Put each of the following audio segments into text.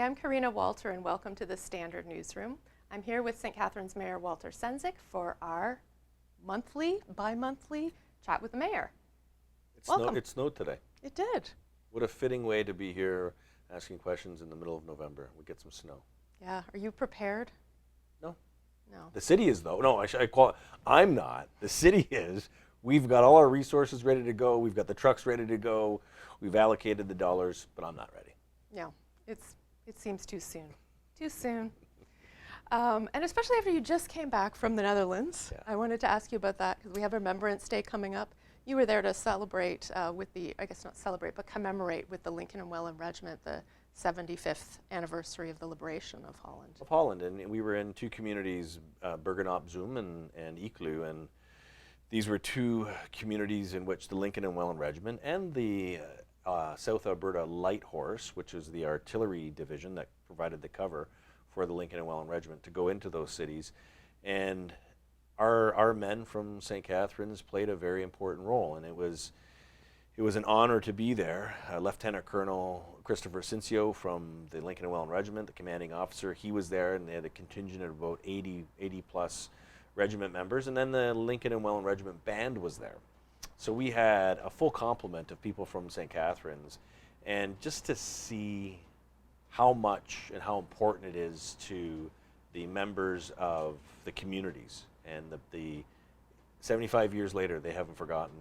I'm Karina Walter, and welcome to the Standard Newsroom. I'm here with St. Catharines Mayor Walter Sendzik for our bi-monthly chat with the mayor. It snowed today. It did. What a fitting way to be here asking questions in the middle of November. We get some snow. Yeah. Are you prepared? No. No. The city is, though. No, I'm not. The city is. We've got all our resources ready to go. We've got the trucks ready to go. We've allocated the dollars, but I'm not ready. No. It seems too soon. Too soon. And especially after you just came back from the Netherlands. Yeah. I wanted to ask you about that because we have Remembrance Day coming up. You were there to celebrate but commemorate with the Lincoln and Welland Regiment the 75th anniversary of the liberation of Holland. Of Holland, and we were in two communities, Bergen-op-Zoom and Eeklo, and these were two communities in which the Lincoln and Welland Regiment and the South Alberta Light Horse, which is the artillery division that provided the cover for the Lincoln and Welland Regiment, to go into those cities. And our men from St. Catharines played a very important role, and it was an honor to be there. Lieutenant Colonel Christopher Cincio from the Lincoln and Welland Regiment, the commanding officer, he was there, and they had a contingent of about 80 plus regiment members, and then the Lincoln and Welland Regiment band was there. So we had a full complement of people from St. Catharines, and just to see how much and how important it is to the members of the communities, and the 75 years later, they haven't forgotten,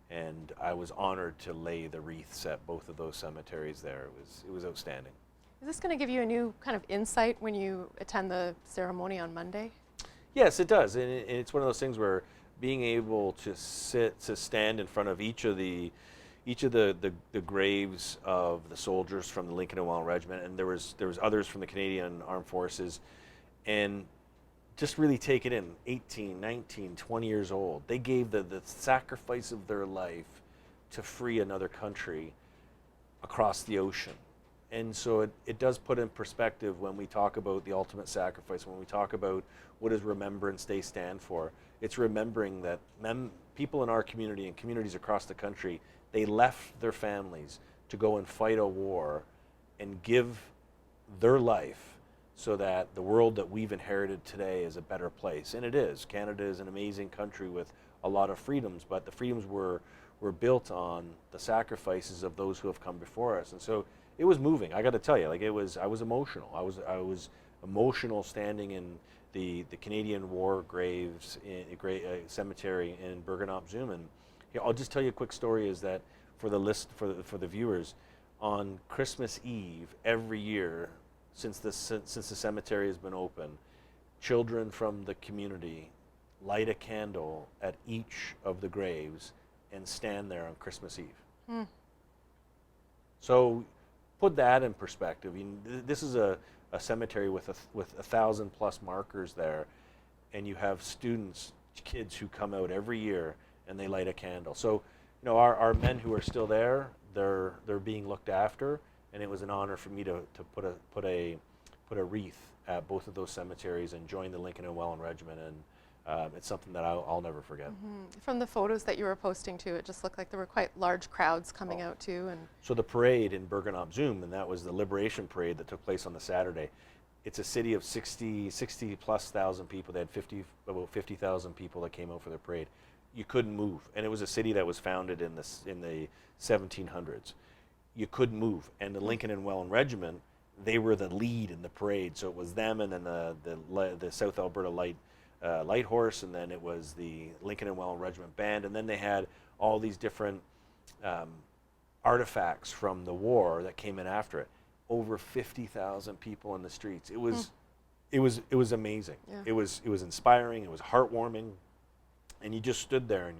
and I was honored to lay the wreaths at both of those cemeteries there. It was outstanding. Is this going to give you a new kind of insight when you attend the ceremony on Monday? Yes, it does, and it's one of those things where being able to stand in front of each of the graves of the soldiers from the Lincoln and Welland Regiment, and there was others from the Canadian Armed Forces, and just really take it in. 18, 19, 20 years old. They gave the sacrifice of their life to free another country across the ocean. And so it does put in perspective when we talk about the ultimate sacrifice, when we talk about what does Remembrance Day stand for. It's remembering that people in our community and communities across the country, they left their families to go and fight a war and give their life so that the world that we've inherited today is a better place. And it is. Canada is an amazing country with a lot of freedoms, but the freedoms were built on the sacrifices of those who have come before us. And so it was moving. I got to tell you, I was emotional. I was emotional standing in the Canadian War graves cemetery in Bergen-op-Zoom. And I'll just tell you a quick story. Is that for the viewers, on Christmas Eve every year since the cemetery has been open, children from the community light a candle at each of the graves and stand there on Christmas Eve. Mm. So put that in perspective. This is a cemetery with 1,000 plus markers there, and you have kids who come out every year and they light a candle. So, our men who are still there, they're being looked after, and it was an honor for me to put a wreath at both of those cemeteries and join the Lincoln and Welland Regiment, and it's something that I'll never forget. Mm-hmm. From the photos that you were posting too, it just looked like there were quite large crowds coming out too. And so the parade in Bergen-op-Zoom, and that was the Liberation Parade that took place on the Saturday. It's a city of 60 plus thousand people. They had about 50,000 people that came out for the parade. You couldn't move, and it was a city that was founded in the 1700s. You couldn't move, and the Lincoln and Welland Regiment, they were the lead in the parade. So it was them, and then the South Alberta Light Horse, and then it was the Lincoln and Welland Regiment band, and then they had all these different artifacts from the war that came in after it. Over 50,000 people in the streets. It was amazing. Yeah. It was inspiring. It was heartwarming, and you just stood there and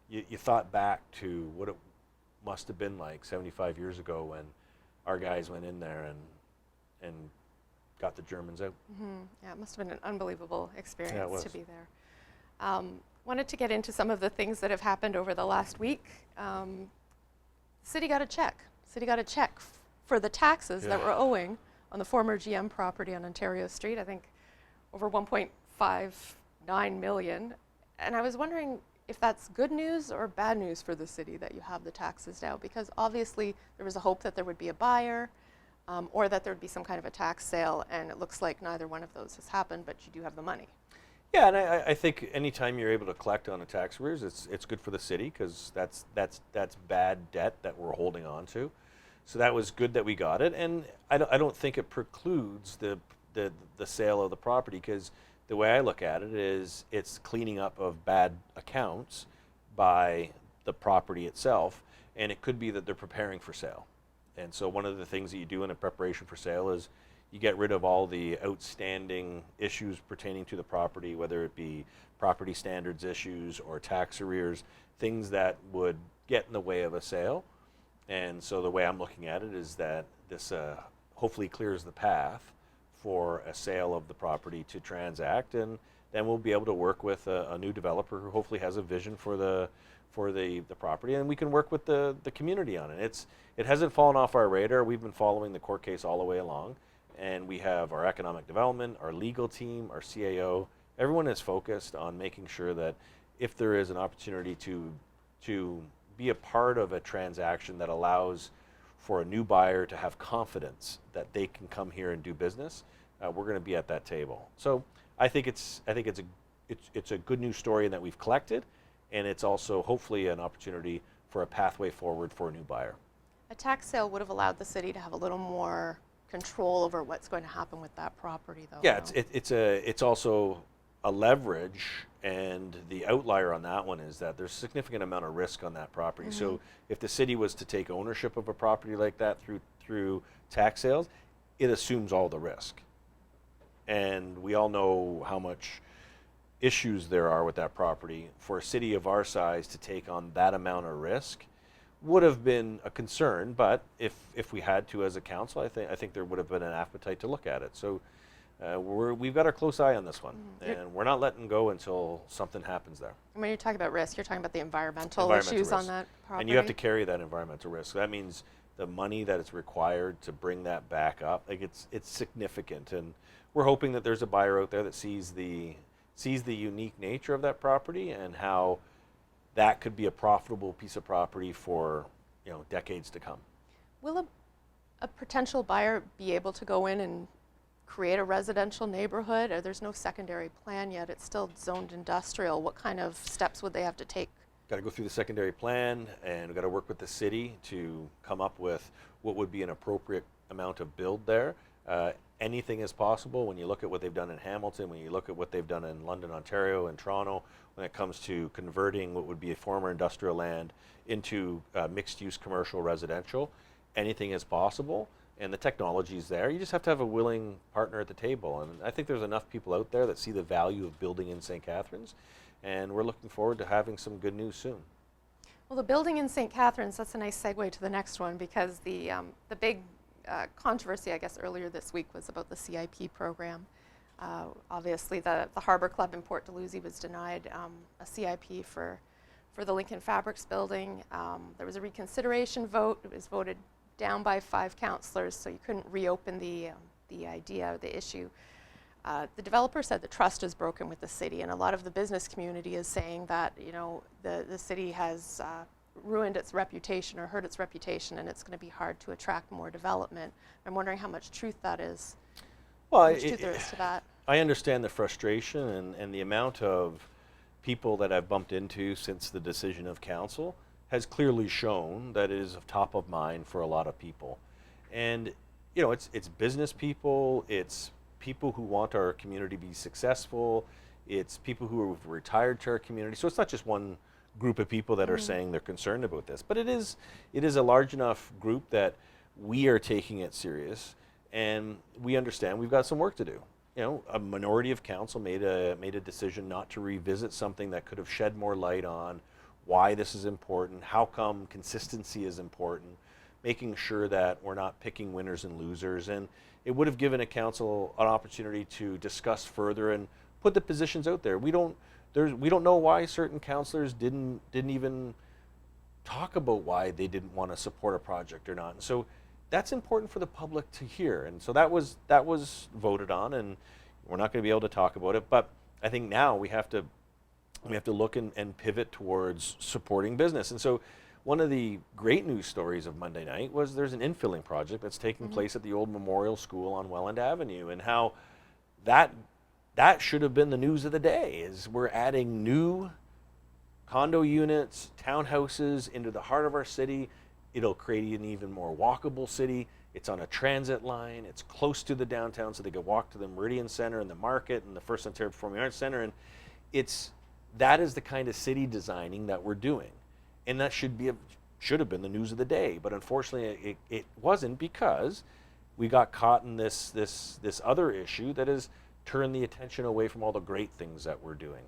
you thought back to what it must have been like 75 years ago when our guys went in there and got the Germans out. Mm-hmm. Yeah, it must have been an unbelievable experience to be there. Wanted to get into some of the things that have happened over the last week. City got a check. For the taxes that were owing on the former GM property on Ontario Street, I think over $1.59 million. And I was wondering if that's good news or bad news for the city that you have the taxes now, because obviously there was a hope that there would be a buyer. or that there'd be some kind of a tax sale, and it looks like neither one of those has happened, but you do have the money. Yeah, and I think anytime you're able to collect on a tax arrears, it's good for the city, because that's bad debt that we're holding on to. So that was good that we got it, and I don't think it precludes the sale of the property, because the way I look at it is it's cleaning up of bad accounts by the property itself, and it could be that they're preparing for sale. And so one of the things that you do in a preparation for sale is you get rid of all the outstanding issues pertaining to the property, whether it be property standards issues or tax arrears, things that would get in the way of a sale. And so the way I'm looking at it is that this hopefully clears the path for a sale of the property to transact, and then we'll be able to work with a new developer who hopefully has a vision for the property, and we can work with the community on it. It hasn't fallen off our radar. We've been following the court case all the way along, and we have our economic development, our legal team, our CAO. Everyone is focused on making sure that if there is an opportunity to be a part of a transaction that allows for a new buyer to have confidence that they can come here and do business, we're going to be at that table. So I think it's a good news story in that we've collected, and it's also hopefully an opportunity for a pathway forward for a new buyer. A tax sale would have allowed the city to have a little more control over what's going to happen with that property, though. Yeah, it's also a leverage, and the outlier on that one is that there's a significant amount of risk on that property. Mm-hmm. So if the city was to take ownership of a property like that through tax sales, it assumes all the risk. And we all know how much issues there are with that property. For a city of our size to take on that amount of risk would have been a concern, but if we had to as a council, I think there would have been an appetite to look at it. So we've got our close eye on this one, and we're not letting go until something happens there. When you're talking about risk, you're talking about the environmental issues risk on that property? And you have to carry that environmental risk. That means the money that is required to bring that back up, like it's significant, and we're hoping that there's a buyer out there that sees the unique nature of that property and how that could be a profitable piece of property for decades to come. Will a potential buyer be able to go in and create a residential neighborhood, or there's no secondary plan yet? It's still zoned industrial. What kind of steps would they have to take? Got to go through the secondary plan, and we've got to work with the city to come up with what would be an appropriate amount of build there. Anything is possible when you look at what they've done in Hamilton, when you look at what they've done in London, Ontario, and Toronto, when it comes to converting what would be a former industrial land into mixed-use commercial residential. Anything is possible, and the technology is there. You just have to have a willing partner at the table, and I think there's enough people out there that see the value of building in St. Catharines, and we're looking forward to having some good news soon. Well, the building in St. Catharines, that's a nice segue to the next one, because the big controversy, I guess, earlier this week was about the CIP program. Obviously, the Harbour Club in Port Dalhousie was denied a CIP for the Lincoln Fabrics building. There was a reconsideration vote. It was voted down by 5 councillors, so you couldn't reopen the idea, the issue. The developer said the trust is broken with the city, and a lot of the business community is saying that the city has ruined its reputation or hurt its reputation, and it's going to be hard to attract more development. I'm wondering how much truth that is. Well, how much truth there is to that. I understand the frustration, and the amount of people that I've bumped into since the decision of council has clearly shown that it is top of mind for a lot of people. And it's business people, it's people who want our community to be successful, it's people who have retired to our community. So it's not just one group of people that are saying they're concerned about this, but it is a large enough group that we are taking it serious, and we understand we've got some work to do. A minority of council made a decision not to revisit something that could have shed more light on why this is important, how come consistency is important, making sure that we're not picking winners and losers, and it would have given a council an opportunity to discuss further and put the positions out there. We don't know why certain councillors didn't even talk about why they didn't want to support a project or not. And so that's important for the public to hear. And so that was voted on, and we're not going to be able to talk about it. But I think now we have to look and pivot towards supporting business. And so one of the great news stories of Monday night was there's an infilling project that's taking place at the old Memorial School on Welland Avenue, and how that should have been the news of the day, is we're adding new condo units, townhouses into the heart of our city. It'll create an even more walkable city. It's on a transit line. It's close to the downtown, so they can walk to the Meridian Center and the market and the First Ontario Performing Arts Center. And that is the kind of city designing that we're doing. And that should have been the news of the day. But unfortunately, it wasn't, because we got caught in this other issue that has turned the attention away from all the great things that we're doing.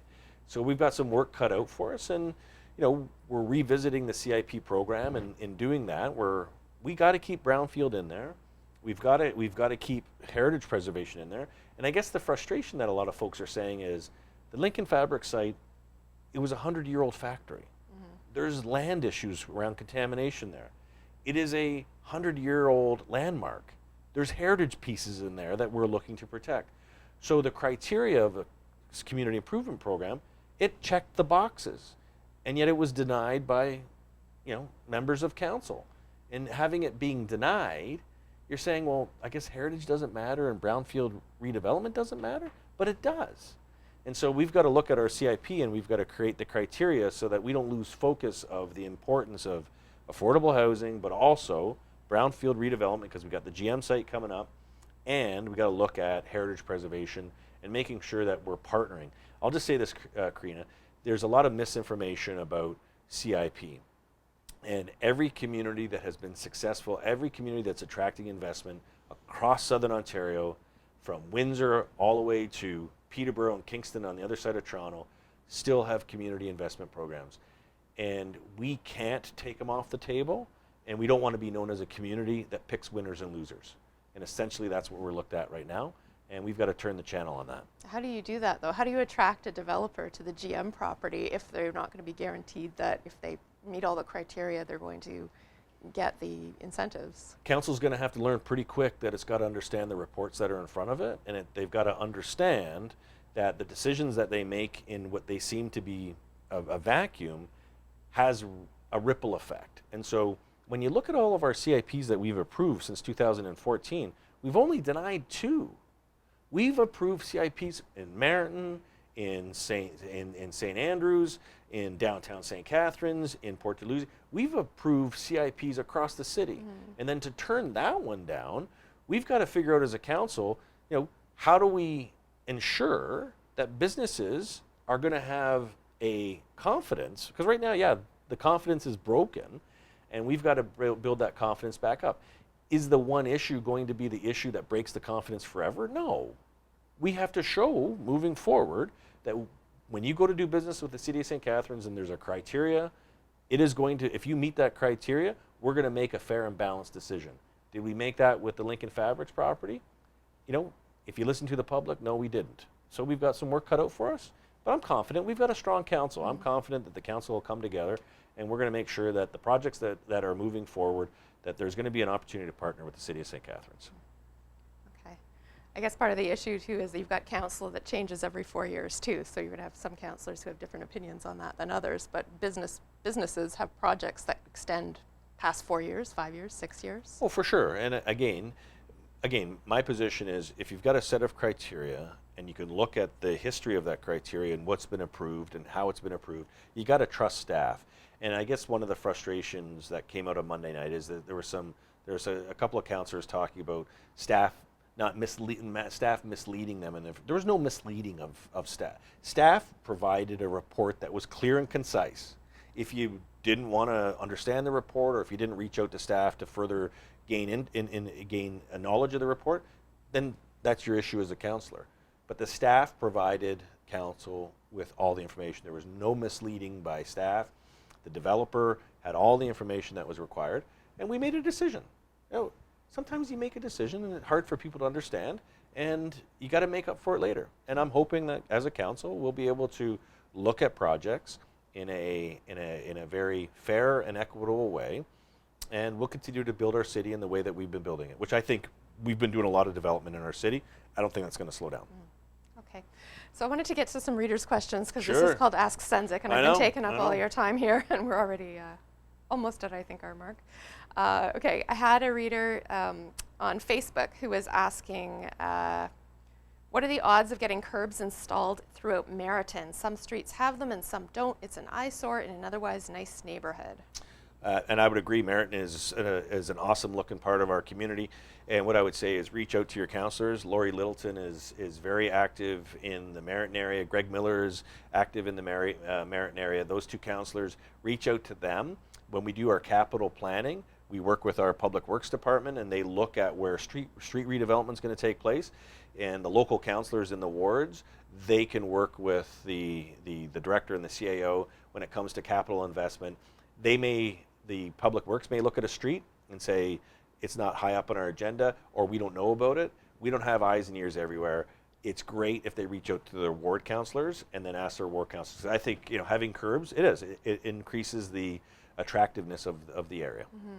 So we've got some work cut out for us, and we're revisiting the CIP program, and in doing that, we got to keep brownfield in there. We've got to keep heritage preservation in there. And I guess the frustration that a lot of folks are saying is the Lincoln Fabric site, it was a 100-year-old factory. There's land issues around contamination there. It is a 100-year-old landmark. There's heritage pieces in there that we're looking to protect. So the criteria of a community improvement program, it checked the boxes, and yet it was denied by, members of council. And having it being denied, you're saying, well, I guess heritage doesn't matter and brownfield redevelopment doesn't matter, but it does. And so we've got to look at our CIP, and we've got to create the criteria so that we don't lose focus of the importance of affordable housing, but also brownfield redevelopment, because we've got the GM site coming up, and we've got to look at heritage preservation and making sure that we're partnering. I'll just say this, Karina, there's a lot of misinformation about CIP. And every community that has been successful, every community that's attracting investment across Southern Ontario, from Windsor all the way to Peterborough and Kingston on the other side of Toronto, still have community investment programs. And we can't take them off the table, and we don't want to be known as a community that picks winners and losers. And essentially that's what we're looked at right now, and we've got to turn the channel on that. How do you do that, though? How do you attract a developer to the GM property if they're not going to be guaranteed that if they meet all the criteria, they're going to get the incentives? Council's going to have to learn pretty quick that it's got to understand the reports that are in front of it, and they've got to understand that the decisions that they make in what they seem to be a vacuum has a ripple effect. And so when you look at all of our CIPs that we've approved since 2014, we've only denied 2. We've approved CIPs in Meriton, in St. Andrews, in downtown St. Catharines, in Port Dalhousie. We've approved CIPs across the city. And then to turn that one down, we've got to figure out as a council, how do we ensure that businesses are going to have a confidence? Because right now, the confidence is broken, and we've got to build that confidence back up. Is the one issue going to be the issue that breaks the confidence forever? No. We have to show, moving forward, that when you go to do business with the City of St. Catharines and there's a criteria, it is going to, if you meet that criteria, we're going to make a fair and balanced decision. Did we make that with the Lincoln Fabrics property? If you listen to the public, no, we didn't. So we've got some work cut out for us, but I'm confident we've got a strong council. I'm confident that the council will come together, and we're going to make sure that the projects that are moving forward, that there's going to be an opportunity to partner with the City of St. Catharines. Okay. I guess part of the issue too is that you've got council that changes every 4 years too, so you're going to have some councillors who have different opinions on that than others, but businesses have projects that extend past 4 years, 5 years, 6 years. Well, for sure. And again, my position is if you've got a set of criteria and you can look at the history of that criteria and what's been approved and how it's been approved, you got to trust staff. And I guess one of the frustrations that came out of Monday night is that there was a couple of councillors talking about staff misleading them, and there was no misleading of staff. Staff provided a report that was clear and concise. If you didn't want to understand the report, or if you didn't reach out to staff to further gain a knowledge of the report, then that's your issue as a councillor. But the staff provided council with all the information. There was no misleading by staff. The developer had all the information that was required, and we made a decision. Sometimes you make a decision and it's hard for people to understand, and you got to make up for it later. And I'm hoping that as a council, we'll be able to look at projects in a very fair and equitable way, and we'll continue to build our city in the way that we've been building it, which I think we've been doing a lot of development in our city. I don't think that's going to slow down. Okay. So I wanted to get to some readers' questions, because Sure. This is called Ask Sendzik, and I've been taking up all your time here, and we're already almost at, I think, our mark. Okay, I had a reader on Facebook who was asking, what are the odds of getting curbs installed throughout Meriton? Some streets have them and some don't. It's an eyesore in an otherwise nice neighborhood. And I would agree, Meriton is an awesome looking part of our community. And what I would say is reach out to your councillors. Lori Littleton is very active in the Meriton area. Greg Miller is active in the Meriton area. Those two councillors, reach out to them. When we do our capital planning, we work with our Public Works Department and they look at where street redevelopment is going to take place. And the local councillors in the wards, they can work with the director and the CAO when it comes to capital investment. The Public Works may look at a street and say, it's not high up on our agenda, or we don't know about it. We don't have eyes and ears everywhere. It's great if they reach out to their ward councillors and then ask their ward councillors. I think having curbs, it increases the attractiveness of the area. Mm-hmm.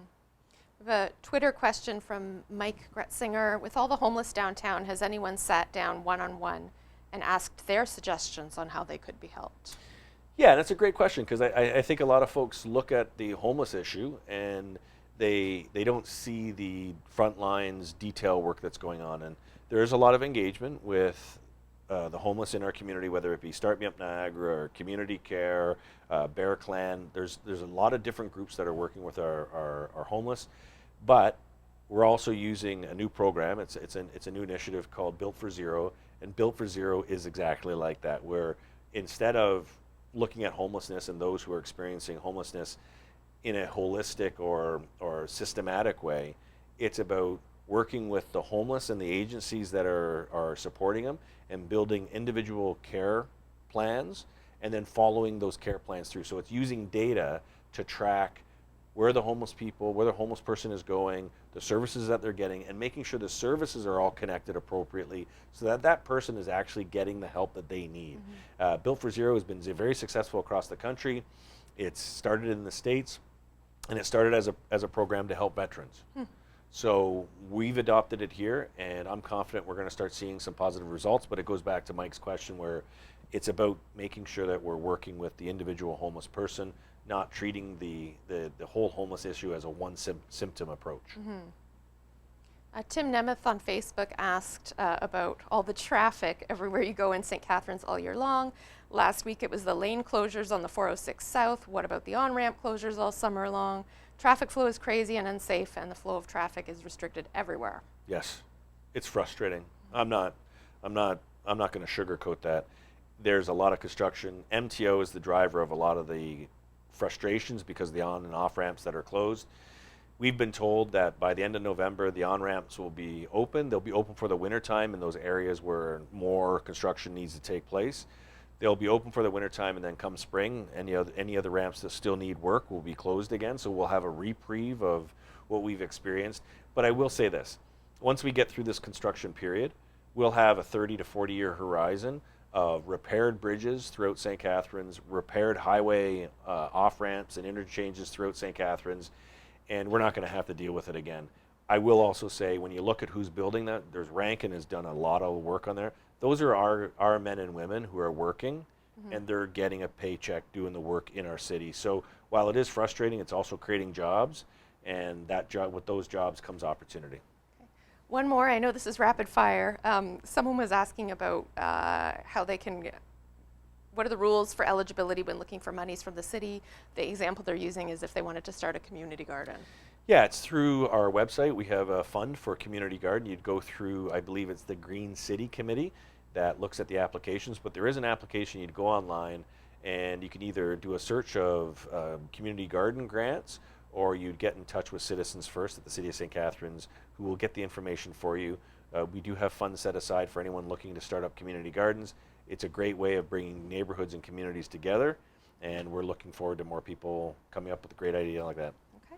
We have a Twitter question from Mike Gretzinger. With all the homeless downtown, has anyone sat down one-on-one and asked their suggestions on how they could be helped? Yeah, that's a great question because I think a lot of folks look at the homeless issue and they don't see the front lines detail work that's going on. And there is a lot of engagement with the homeless in our community, whether it be Start Me Up Niagara or Community Care, Bear Clan. There's a lot of different groups that are working with our homeless, but we're also using a new program. It's a new initiative called Built for Zero, and Built for Zero is exactly like that, where instead of looking at homelessness and those who are experiencing homelessness in a holistic or systematic way, it's about working with the homeless and the agencies that are supporting them and building individual care plans and then following those care plans through. So it's using data to track where the homeless person is going, the services that they're getting, and making sure the services are all connected appropriately so that that person is actually getting the help that they need. Mm-hmm. Built for Zero has been very successful across the country. It's started in the States, and it started as a program to help veterans. So we've adopted it here, and I'm confident we're going to start seeing some positive results, but it goes back to Mike's question where it's about making sure that we're working with the individual homeless person, not treating the whole homeless issue as a one symptom approach. Mm-hmm. Tim Nemeth on Facebook asked about all the traffic everywhere you go in St. Catharines all year long. Last week it was the lane closures on the 406 South. What about the on-ramp closures all summer long? Traffic flow is crazy and unsafe, and the flow of traffic is restricted everywhere. Yes, it's frustrating. I'm not going to sugarcoat that. There's a lot of construction. MTO is the driver of a lot of the frustrations because of the on and off ramps that are closed. We've been told that by the end of November, the on-ramps will be open. They'll be open for the wintertime in those areas where more construction needs to take place. They'll be open for the wintertime, and then come spring, any other ramps that still need work will be closed again. So we'll have a reprieve of what we've experienced. But I will say this, once we get through this construction period, we'll have a 30 to 40 year horizon of repaired bridges throughout St. Catharines, repaired highway off-ramps and interchanges throughout St. Catharines, and we're not going to have to deal with it again. I will also say, when you look at who's building that, there's Rankin has done a lot of work on there. Those are our men and women who are working, mm-hmm. and they're getting a paycheck doing the work in our city. So while it is frustrating, it's also creating jobs, and with those jobs comes opportunity. Okay. One more, I know this is rapid fire. Someone was asking about what are the rules for eligibility when looking for monies from the city? The example they're using is if they wanted to start a community garden. Yeah, it's through our website. We have a fund for community garden. You'd go through, I believe it's the Green City Committee that looks at the applications, but there is an application. You'd go online and you can either do a search of community garden grants, or you'd get in touch with Citizens First at the City of St. Catharines, who will get the information for you. We do have funds set aside for anyone looking to start up community gardens. It's a great way of bringing neighborhoods and communities together, and we're looking forward to more people coming up with a great idea like that. Okay.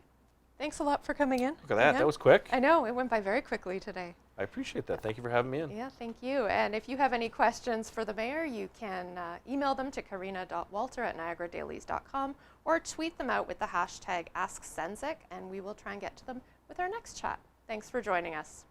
Thanks a lot for coming in. Look at that. That was quick. I know. It went by very quickly today. I appreciate that. Thank you for having me in. Yeah, thank you. And if you have any questions for the mayor, you can email them to karina.walter@niagaradailies.com or tweet them out with the hashtag AskSendzik, and we will try and get to them with our next chat. Thanks for joining us.